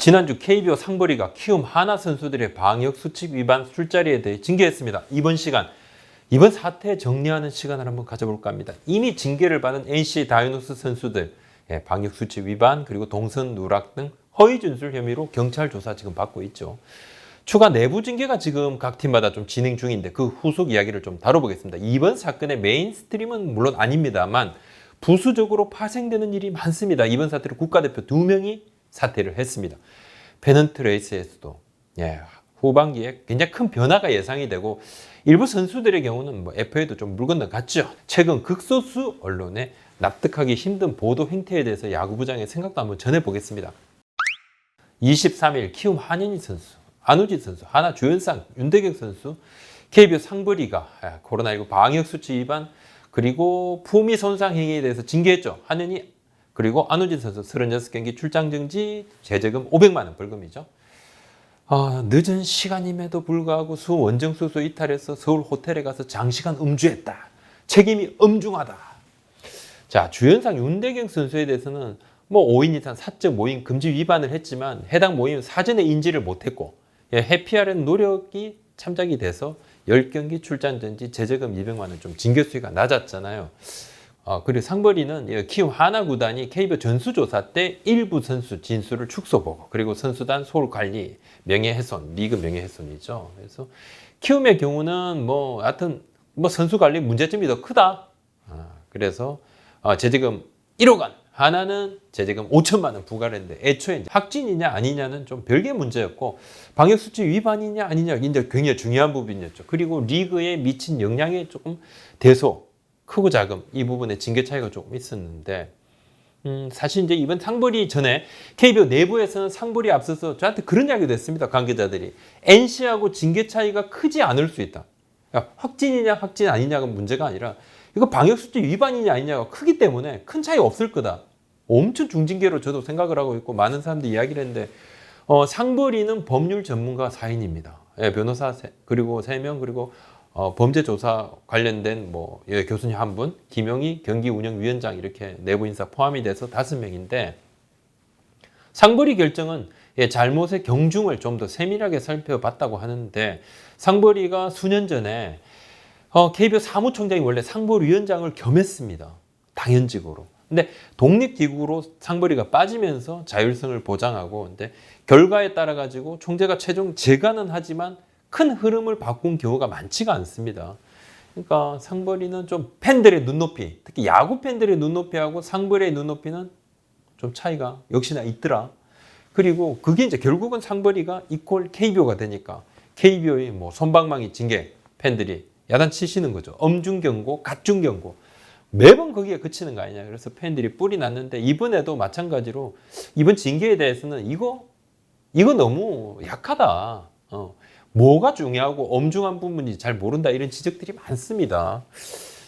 지난주 KBO 상벌이가 키움 하나 선수들의 방역 수칙 위반 술자리에 대해 징계했습니다. 이번 사태 정리하는 시간을 한번 가져볼까 합니다. 이미 징계를 받은 NC 다이노스 선수들 방역 수칙 위반 그리고 동선 누락 등 허위 준술 혐의로 경찰 조사 지금 받고 있죠. 추가 내부 징계가 지금 각 팀마다 좀 진행 중인데 그 후속 이야기를 좀 다뤄보겠습니다. 이번 사건의 메인스트림은 물론 아닙니다만 부수적으로 파생되는 일이 많습니다. 이번 사태로 국가대표 2명이 사퇴를 했습니다. 페넌트 레이스에서도 후반기에 굉장히 큰 변화가 예상이 되고 일부 선수들의 경우는 FA도 좀 물 건너갔죠. 최근 극소수 언론에 납득하기 힘든 보도 행태에 대해서 야구부장의 생각도 한번 전해보겠습니다. 23일 키움 한현희 선수, 안우진 선수, 하나 주연상, 윤대경 선수, KBO 상벌이가 코로나19 방역수칙 위반 그리고 품위 손상 행위에 대해서 징계했죠. 한현희 그리고 안우진 선수 36경기 출장 정지, 제재금 500만 원 벌금이죠. 늦은 시간임에도 불구하고 수 원정수소 이탈해서 서울 호텔에 가서 장시간 음주했다. 책임이 엄중하다. 자, 주연상 윤대경 선수에 대해서는 5인 이상 사적 모임 금지 위반을 했지만 해당 모임 사전에 인지를 못했고 회피하려는 노력이 참작이 돼서 10경기 출장 정지, 제재금 200만 원 좀 징계 수위가 낮았잖아요. 그리고 상벌이는 키움 하나 구단이 KBO 전수조사 때 일부 선수 진술을 축소 보고 그리고 선수단 소홀 관리, 명예훼손, 리그 명예훼손이죠. 그래서 키움의 경우는 하여튼 선수 관리 문제점이 더 크다. 그래서 제재금 1억 원, 하나는 제재금 5천만 원 부과를 했는데 애초에 확진이냐 아니냐는 좀 별개의 문제였고 방역수칙 위반이냐 아니냐 이제 굉장히 중요한 부분이었죠. 그리고 리그에 미친 영향이 조금 대소, 크고 작음 이 부분에 징계 차이가 조금 있었는데 사실 이제 이번 상벌이 전에 KBO 내부에서는 상벌이 앞서서 저한테 그런 이야기도 했습니다. 관계자들이 NC하고 징계 차이가 크지 않을 수 있다. 확진이냐 확진 아니냐가 문제가 아니라 이거 방역수칙 위반이냐 아니냐가 크기 때문에 큰 차이 없을 거다. 엄청 중징계로 저도 생각을 하고 있고 많은 사람들이 이야기를 했는데 상벌이는 법률 전문가 4인입니다. 변호사 그리고 3명 그리고 범죄조사 관련된 교수님 1분, 김영희 경기운영위원장 이렇게 내부 인사 포함이 돼서 5명인데 상벌이 결정은 잘못의 경중을 좀 더 세밀하게 살펴봤다고 하는데 상벌이가 수년 전에 KBO 사무총장이 원래 상벌위원장을 겸했습니다. 당연직으로. 근데 독립기구로 상벌이가 빠지면서 자율성을 보장하고 근데 결과에 따라 가지고 총재가 최종 재가는 하지만 큰 흐름을 바꾼 경우가 많지가 않습니다. 그러니까 상벌이는 좀 팬들의 눈높이, 특히 야구 팬들의 눈높이하고 상벌이의 눈높이는 좀 차이가 역시나 있더라. 그리고 그게 이제 결국은 상벌이가 이퀄 KBO가 되니까 KBO의 솜방망이 징계 팬들이 야단치시는 거죠. 엄중 경고, 가중 경고. 매번 거기에 그치는 거 아니냐. 그래서 팬들이 뿔이 났는데 이번에도 마찬가지로 이번 징계에 대해서는 이거 너무 약하다. 뭐가 중요하고 엄중한 부분인지 잘 모른다 이런 지적들이 많습니다.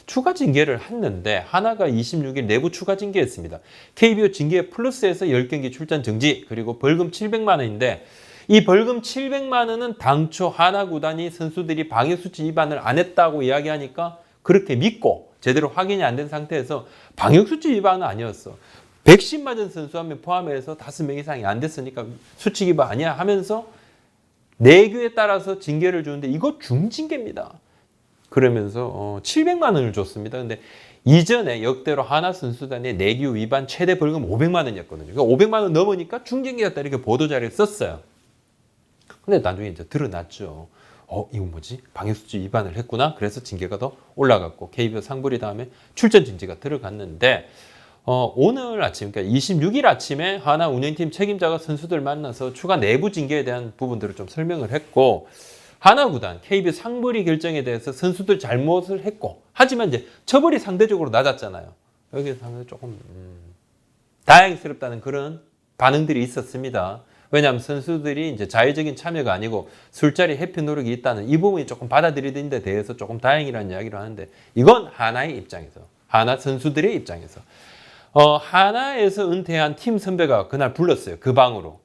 추가 징계를 했는데 하나가 26일 내부 추가 징계했습니다. KBO 징계 플러스에서 10경기 출전 정지 그리고 벌금 700만 원인데 이 벌금 700만 원은 당초 하나 구단이 선수들이 방역수칙 위반을 안 했다고 이야기하니까 그렇게 믿고 제대로 확인이 안 된 상태에서 방역수칙 위반은 아니었어. 백신 맞은 선수 한 명 포함해서 5명 이상이 안 됐으니까 수칙 위반 아니야 하면서 내규에 따라서 징계를 주는데 이거 중징계입니다. 그러면서 700만 원을 줬습니다. 근데 이전에 역대로 하나 선수단의 내규 위반 최대 벌금 500만 원이었거든요. 그러니까 500만 원 넘으니까 중징계였다 이렇게 보도자료에 썼어요. 근데 나중에 이제 드러났죠. 이거 뭐지? 방역수칙 위반을 했구나. 그래서 징계가 더 올라갔고 KBO 상벌이 다음에 출전 정지가 들어갔는데 오늘 아침, 그러니까 26일 아침에 하나 운영팀 책임자가 선수들 만나서 추가 내부 징계에 대한 부분들을 좀 설명을 했고 하나 구단, KBO 상벌이 결정에 대해서 선수들 잘못을 했고 하지만 이제 처벌이 상대적으로 낮았잖아요. 여기서 조금 다행스럽다는 그런 반응들이 있었습니다. 왜냐하면 선수들이 이제 자의적인 참여가 아니고 술자리 회피 노력이 있다는 이 부분이 조금 받아들이는 데 대해서 조금 다행이라는 이야기를 하는데 이건 하나의 입장에서, 하나 선수들의 입장에서 하나에서 은퇴한 팀 선배가 그날 불렀어요. 그 방으로.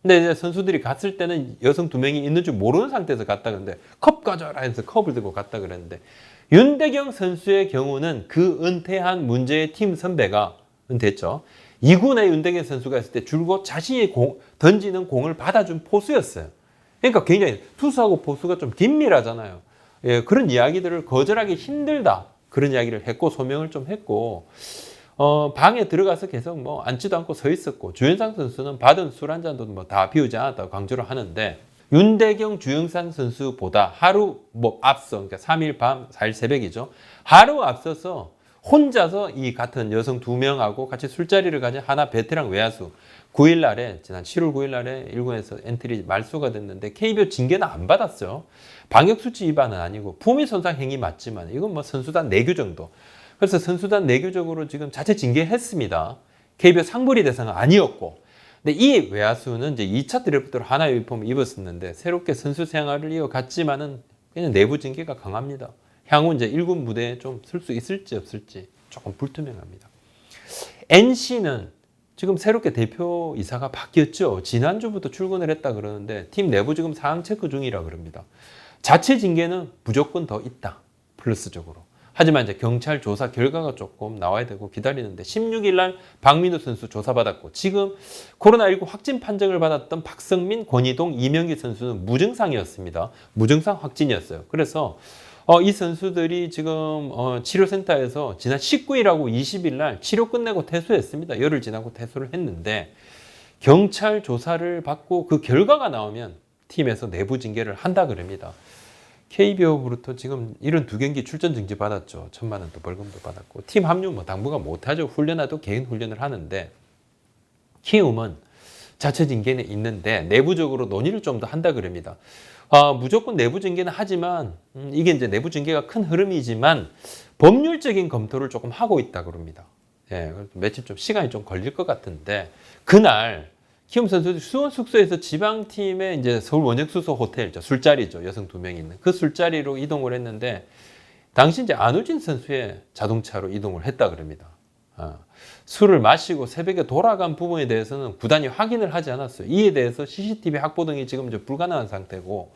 근데 이제 선수들이 갔을 때는 여성 2명이 있는 줄 모르는 상태에서 갔다 그랬는데 컵 가져라 해서 컵을 들고 갔다 그랬는데 윤대경 선수의 경우는 그 은퇴한 문제의 팀 선배가 은퇴했죠. 2군의 윤대경 선수가 있을 때 줄곧 자신이 던지는 공을 받아준 포수였어요. 그러니까 굉장히 투수하고 포수가 좀 긴밀하잖아요. 예, 그런 이야기들을 거절하기 힘들다. 그런 이야기를 했고 소명을 좀 했고 방에 들어가서 계속 뭐 앉지도 않고 서 있었고 주현상 선수는 받은 술 한 잔도 뭐 다 비우지 않았다고 강조를 하는데 윤대경, 주영상 선수보다 하루 뭐 앞서 그러니까 3일 밤, 4일 새벽이죠. 하루 앞서서 혼자서 이 같은 여성 2명하고 같이 술자리를 가진 하나 베테랑 외야수 9일 날에 지난 7월 9일 날에 1군에서 엔트리 말소가 됐는데 KBO 징계는 안 받았어요. 방역수치 위반은 아니고 품위 손상 행위 맞지만 이건 뭐 선수단 내규 정도. 그래서 선수단 내규적으로 지금 자체 징계했습니다. KBO 상벌위 대상은 아니었고. 근데 이 외야수는 이제 2차 드래프트로 하나 유니폼을 입었었는데 새롭게 선수 생활을 이어갔지만은 그냥 내부 징계가 강합니다. 향후 이제 1군 무대에 좀 쓸 수 있을지 없을지 조금 불투명합니다. NC는 지금 새롭게 대표 이사가 바뀌었죠. 지난주부터 출근을 했다 그러는데 팀 내부 지금 상황 체크 중이라 그럽니다. 자체 징계는 무조건 더 있다. 플러스적으로. 하지만 이제 경찰 조사 결과가 조금 나와야 되고 기다리는데 16일 날 박민우 선수 조사받았고 지금 코로나19 확진 판정을 받았던 박성민, 권희동, 이명기 선수는 무증상이었습니다. 무증상 확진이었어요. 그래서 이 선수들이 지금 치료센터에서 지난 19일하고 20일 날 치료 끝내고 퇴소했습니다. 열흘 지나고 퇴소를 했는데 경찰 조사를 받고 그 결과가 나오면 팀에서 내부 징계를 한다 그럽니다. KBO부터 지금 72경기 출전 정지 받았죠. 1,000만 원 또 벌금도 받았고 팀 합류 뭐 당분간 못하죠. 훈련하도 개인 훈련을 하는데 키움은 자체 징계는 있는데 내부적으로 논의를 좀 더 한다 그럽니다. 무조건 내부 징계는 하지만 이게 이제 내부 징계가 큰 흐름이지만 법률적인 검토를 조금 하고 있다 그럽니다. 예, 며칠 좀 시간이 좀 걸릴 것 같은데 그날 키움 선수들이 수원 숙소에서 지방팀의 이제 서울 원정수소 호텔, 술자리죠. 여성 2명이 있는 그 술자리로 이동을 했는데 당시 이제 안우진 선수의 자동차로 이동을 했다 그럽니다. 술을 마시고 새벽에 돌아간 부분에 대해서는 구단이 확인을 하지 않았어요. 이에 대해서 CCTV 확보 등이 지금 이제 불가능한 상태고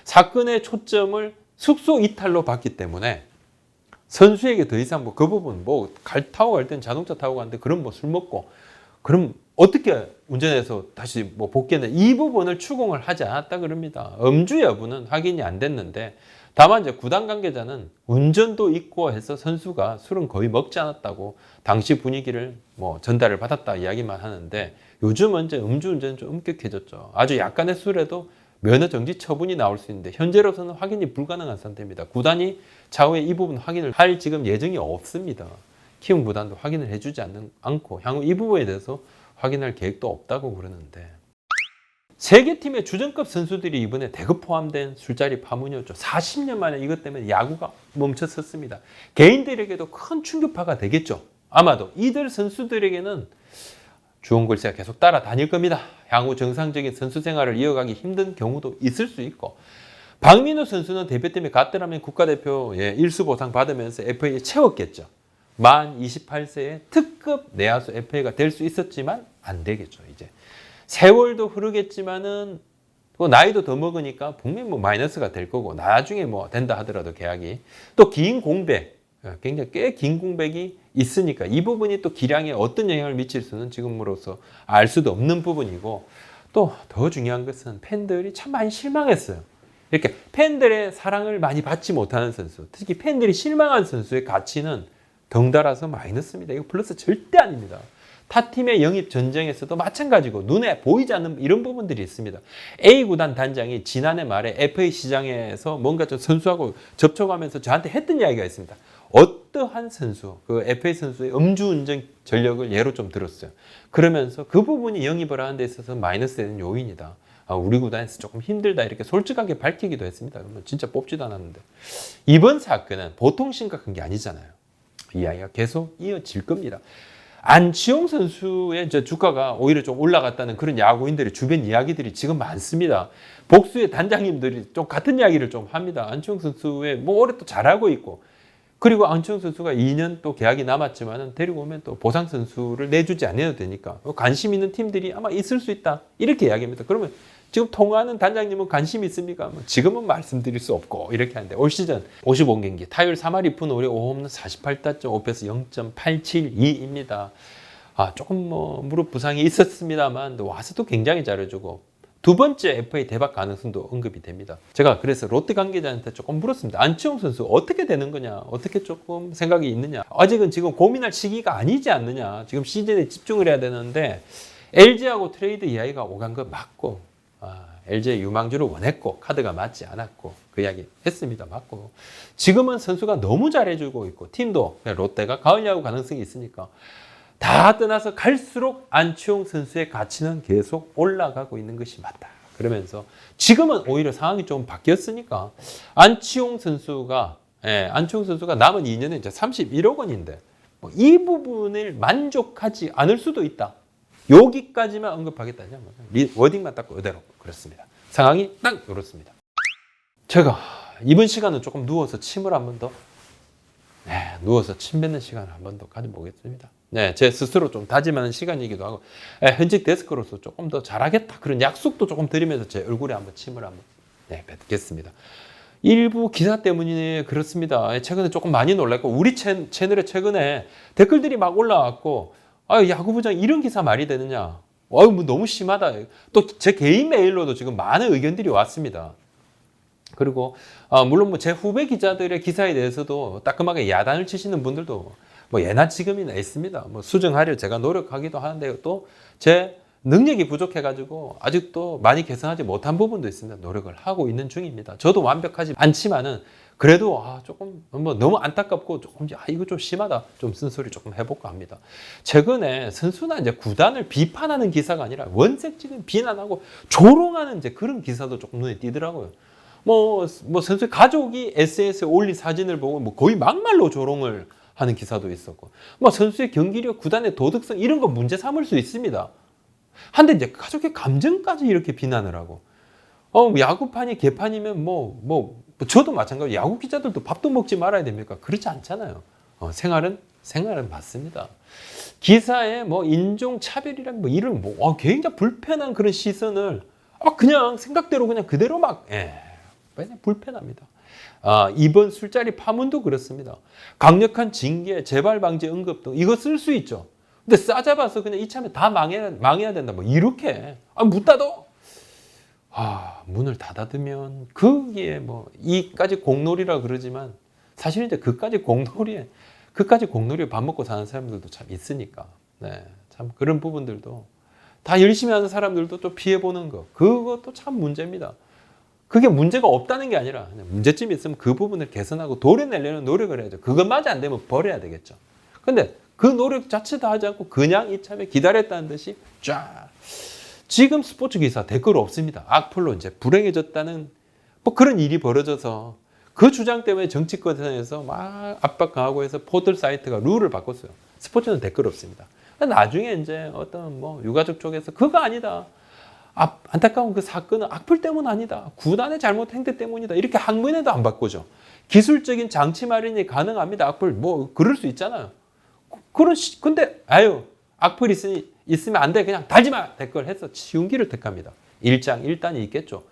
사건의 초점을 숙소 이탈로 봤기 때문에 선수에게 더 이상 뭐 그 부분 뭐 타고 갈 때는 자동차 타고 가는데 그럼 뭐 술 먹고 그럼 어떻게 운전해서 다시 뭐 복귀했나 이 부분을 추궁을 하지 않았다 그럽니다. 음주 여부는 확인이 안 됐는데 다만 이제 구단 관계자는 운전도 있고 해서 선수가 술은 거의 먹지 않았다고 당시 분위기를 뭐 전달을 받았다 이야기만 하는데 요즘은 이제 음주운전이 좀 엄격해졌죠. 아주 약간의 술에도 면허 정지 처분이 나올 수 있는데 현재로서는 확인이 불가능한 상태입니다. 구단이 차후에 이 부분 확인을 할 지금 예정이 없습니다. 키움 구단도 확인을 해주지 않고 향후 이 부분에 대해서 확인할 계획도 없다고 그러는데 세 개 팀의 주전급 선수들이 이번에 대거 포함된 술자리 파문이었죠. 40년 만에 이것 때문에 야구가 멈췄었습니다. 개인들에게도 큰 충격파가 되겠죠. 아마도 이들 선수들에게는 주원 글씨가 계속 따라다닐 겁니다. 향후 정상적인 선수 생활을 이어가기 힘든 경우도 있을 수 있고 박민우 선수는 대표팀에 갔더라면 국가대표 일수 보상 받으면서 FA에 채웠겠죠. 만 28세에 특급 내야수 FA가 될 수 있었지만 안 되겠죠. 이제 세월도 흐르겠지만은 또 나이도 더 먹으니까 분명히 뭐 마이너스가 될 거고 나중에 뭐 된다 하더라도 계약이 또 긴 공백 굉장히 꽤 긴 공백이 있으니까 이 부분이 또 기량에 어떤 영향을 미칠 수는 지금으로서 알 수도 없는 부분이고 또 더 중요한 것은 팬들이 참 많이 실망했어요. 이렇게 팬들의 사랑을 많이 받지 못하는 선수 특히 팬들이 실망한 선수의 가치는 덩달아서 마이너스입니다. 이거 플러스 절대 아닙니다. 타 팀의 영입 전쟁에서도 마찬가지고 눈에 보이지 않는 이런 부분들이 있습니다. A구단 단장이 지난해 말에 FA 시장에서 뭔가 좀 선수하고 접촉하면서 저한테 했던 이야기가 있습니다. 어떠한 선수, 그 FA 선수의 음주운전 전력을 예로 좀 들었어요. 그러면서 그 부분이 영입을 하는 데 있어서 마이너스 되는 요인이다. 우리 구단에서 조금 힘들다 이렇게 솔직하게 밝히기도 했습니다. 그러면 진짜 뽑지도 않았는데 이번 사건은 보통 심각한 게 아니잖아요. 이 이야기가 계속 이어질 겁니다. 안치홍 선수의 주가가 오히려 좀 올라갔다는 그런 야구인들의 주변 이야기들이 지금 많습니다. 복수의 단장님들이 좀 같은 이야기를 좀 합니다. 안치홍 선수의 뭐 올해 또 잘하고 있고 그리고 안치홍 선수가 2년 또 계약이 남았지만은 데리고 오면 또 보상 선수를 내주지 않아도 되니까 관심 있는 팀들이 아마 있을 수 있다 이렇게 이야기합니다. 그러면 지금 통화하는 단장님은 관심 있습니까? 지금은 말씀드릴 수 없고 이렇게 하는데 올 시즌 55경기 타율 3할 2푼 5리 5홈런 48타점 OPS 0.872입니다. 조금 뭐 무릎 부상이 있었습니다만 와서도 굉장히 잘해주고 두 번째 FA 대박 가능성도 언급이 됩니다. 제가 그래서 롯데 관계자한테 조금 물었습니다. 안치홍 선수 어떻게 되는 거냐? 어떻게 조금 생각이 있느냐? 아직은 지금 고민할 시기가 아니지 않느냐? 지금 시즌에 집중을 해야 되는데 LG하고 트레이드 이야기가 오간 거 맞고 LG의 유망주를 원했고 카드가 맞지 않았고 그 이야기 했습니다. 맞고 지금은 선수가 너무 잘해주고 있고 팀도 롯데가 가을 야구 가능성이 있으니까 다 떠나서 갈수록 안치홍 선수의 가치는 계속 올라가고 있는 것이 맞다. 그러면서 지금은 오히려 상황이 좀 바뀌었으니까 안치홍 선수가 남은 2년에 이제 31억 원인데 이 부분을 만족하지 않을 수도 있다. 여기까지만 언급하겠다냐. 워딩만 딱 그대로 그렇습니다. 상황이 딱 이렇습니다. 제가 이번 시간은 조금 누워서 침을 한 번 더 누워서 침 뱉는 시간을 한 번 더 가져보겠습니다. 제 스스로 좀 다짐하는 시간이기도 하고 현직 데스크로서 조금 더 잘하겠다 그런 약속도 조금 드리면서 제 얼굴에 한번 침을 한번 뱉겠습니다. 일부 기사 때문에 그렇습니다. 최근에 조금 많이 놀랐고 우리 채널에 최근에 댓글들이 막 올라왔고 야구부장 이런 기사 말이 되느냐. 뭐 너무 심하다. 또 제 개인 메일로도 지금 많은 의견들이 왔습니다. 그리고 물론 뭐 제 후배 기자들의 기사에 대해서도 따끔하게 야단을 치시는 분들도 뭐 예나 지금이나 있습니다. 뭐 수정하려 제가 노력하기도 하는데 또 제 능력이 부족해가지고 아직도 많이 개선하지 못한 부분도 있습니다. 노력을 하고 있는 중입니다. 저도 완벽하지 않지만은 그래도 조금 뭐 너무 안타깝고 조금 이거 좀 심하다 좀 쓴소리 조금 해볼까 합니다. 최근에 선수나 이제 구단을 비판하는 기사가 아니라 원색적인 비난하고 조롱하는 이제 그런 기사도 조금 눈에 띄더라고요. 뭐 선수의 가족이 SNS에 올린 사진을 보고 뭐 거의 막말로 조롱을 하는 기사도 있었고, 뭐 선수의 경기력, 구단의 도덕성 이런 거 문제 삼을 수 있습니다. 한데 이제 가족의 감정까지 이렇게 비난을 하고, 야구판이 개판이면 저도 마찬가지로 야구 기자들도 밥도 먹지 말아야 됩니까? 그렇지 않잖아요. 생활은 맞습니다. 기사에 뭐 인종 차별이랑 뭐 이런 굉장히 불편한 그런 시선을 그냥 생각대로 그냥 그대로 그냥 불편합니다. 이번 술자리 파문도 그렇습니다. 강력한 징계, 재발 방지 언급 등 이거 쓸 수 있죠. 근데 싸잡아서 그냥 이참에 다 망해야 된다. 뭐 이렇게 문 닫어. 문을 닫아두면 거기에 이까지 공놀이라 그러지만 사실 이제 그까지 공놀이에 밥 먹고 사는 사람들도 참 있으니까. 참 그런 부분들도 다 열심히 하는 사람들도 좀 피해 보는 거. 그것도 참 문제입니다. 그게 문제가 없다는 게 아니라 문제점이 있으면 그 부분을 개선하고 도려내려는 노력을 해야죠. 그것마저 안 되면 버려야 되겠죠. 근데 그 노력 자체도 하지 않고 그냥 이참에 기다렸다는 듯이 쫙. 지금 스포츠 기사 댓글 없습니다. 악플로 이제 불행해졌다는 그런 일이 벌어져서 그 주장 때문에 정치권에서 막 압박 강하고 해서 포털 사이트가 룰을 바꿨어요. 스포츠는 댓글 없습니다. 나중에 이제 어떤 유가족 쪽에서 그거 아니다. 안타까운 그 사건은 악플 때문 아니다. 구단의 잘못 행태 때문이다. 이렇게 항문에도 안 바꾸죠. 기술적인 장치 마련이 가능합니다. 악플 그럴 수 있잖아요. 근데 악플 있으면 안 돼. 그냥 달지 마. 댓글 해서 쉬운 길을 택합니다. 일장일단이 있겠죠.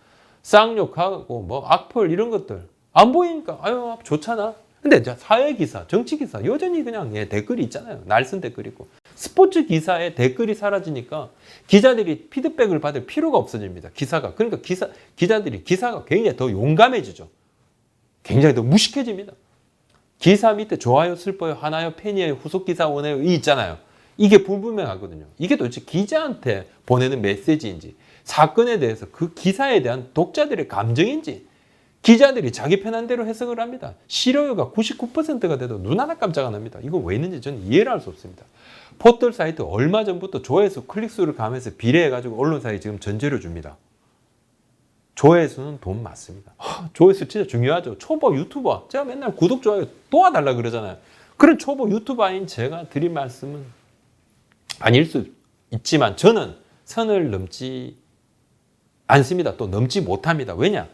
쌍욕하고 악플 이런 것들 안 보이니까 좋잖아. 근데 이제 사회 기사, 정치 기사 여전히 그냥 댓글이 있잖아요. 날선 댓글 있고. 스포츠 기사에 댓글이 사라지니까 기자들이 피드백을 받을 필요가 없어집니다. 그러니까 기사가 굉장히 더 용감해지죠. 굉장히 더 무식해집니다. 기사 밑에 좋아요, 슬퍼요, 하나요, 팬이에요, 후속 기사 원해요 이 있잖아요. 이게 불분명하거든요. 이게 도대체 기자한테 보내는 메시지인지 사건에 대해서 그 기사에 대한 독자들의 감정인지 기자들이 자기 편한 대로 해석을 합니다. 싫어요가 99%가 돼도 눈 하나 깜짝 안 합니다. 이거 왜 있는지 저는 이해를 할 수 없습니다. 포털 사이트 얼마 전부터 조회수, 클릭수를 감해서 비례해가지고 언론사에 지금 전제료 줍니다. 조회수는 돈 맞습니다. 조회수 진짜 중요하죠. 초보 유튜버. 제가 맨날 구독, 좋아요 도와달라 그러잖아요. 그런 초보 유튜버인 제가 드릴 말씀은 아닐 수 있지만 저는 선을 넘지 않습니다. 또 넘지 못합니다. 왜냐?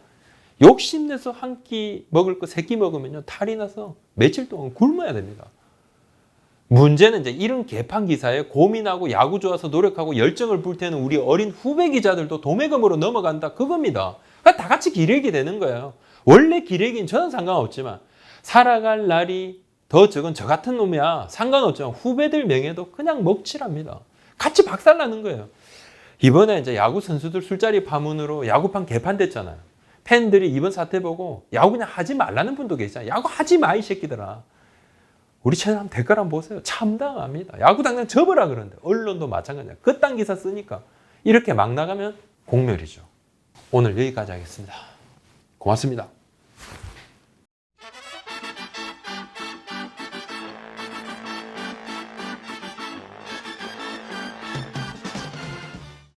욕심내서 한 끼 먹을 거 세 끼 먹으면요 탈이 나서 며칠 동안 굶어야 됩니다. 문제는 이제 이런 개판 기사에 고민하고 야구 좋아서 노력하고 열정을 불태우는 우리 어린 후배 기자들도 도매금으로 넘어간다 그겁니다. 그러니까 다 같이 기레기 되는 거예요. 원래 기레기는 저는 상관없지만 살아갈 날이 더 적은 저 같은 놈이야 상관없죠. 후배들 명예도 그냥 먹칠합니다. 같이 박살나는 거예요. 이번에 이제 야구 선수들 술자리 파문으로 야구판 개판됐잖아요. 팬들이 이번 사태 보고 야구 그냥 하지 말라는 분도 계시잖아요. 야구 하지 마 이 새끼들아. 우리 채널 한번 댓글 한번 보세요. 참담합니다. 야구 당장 접으라 그러는데 언론도 마찬가지야. 그딴 기사 쓰니까 이렇게 막 나가면 공멸이죠. 오늘 여기까지 하겠습니다. 고맙습니다.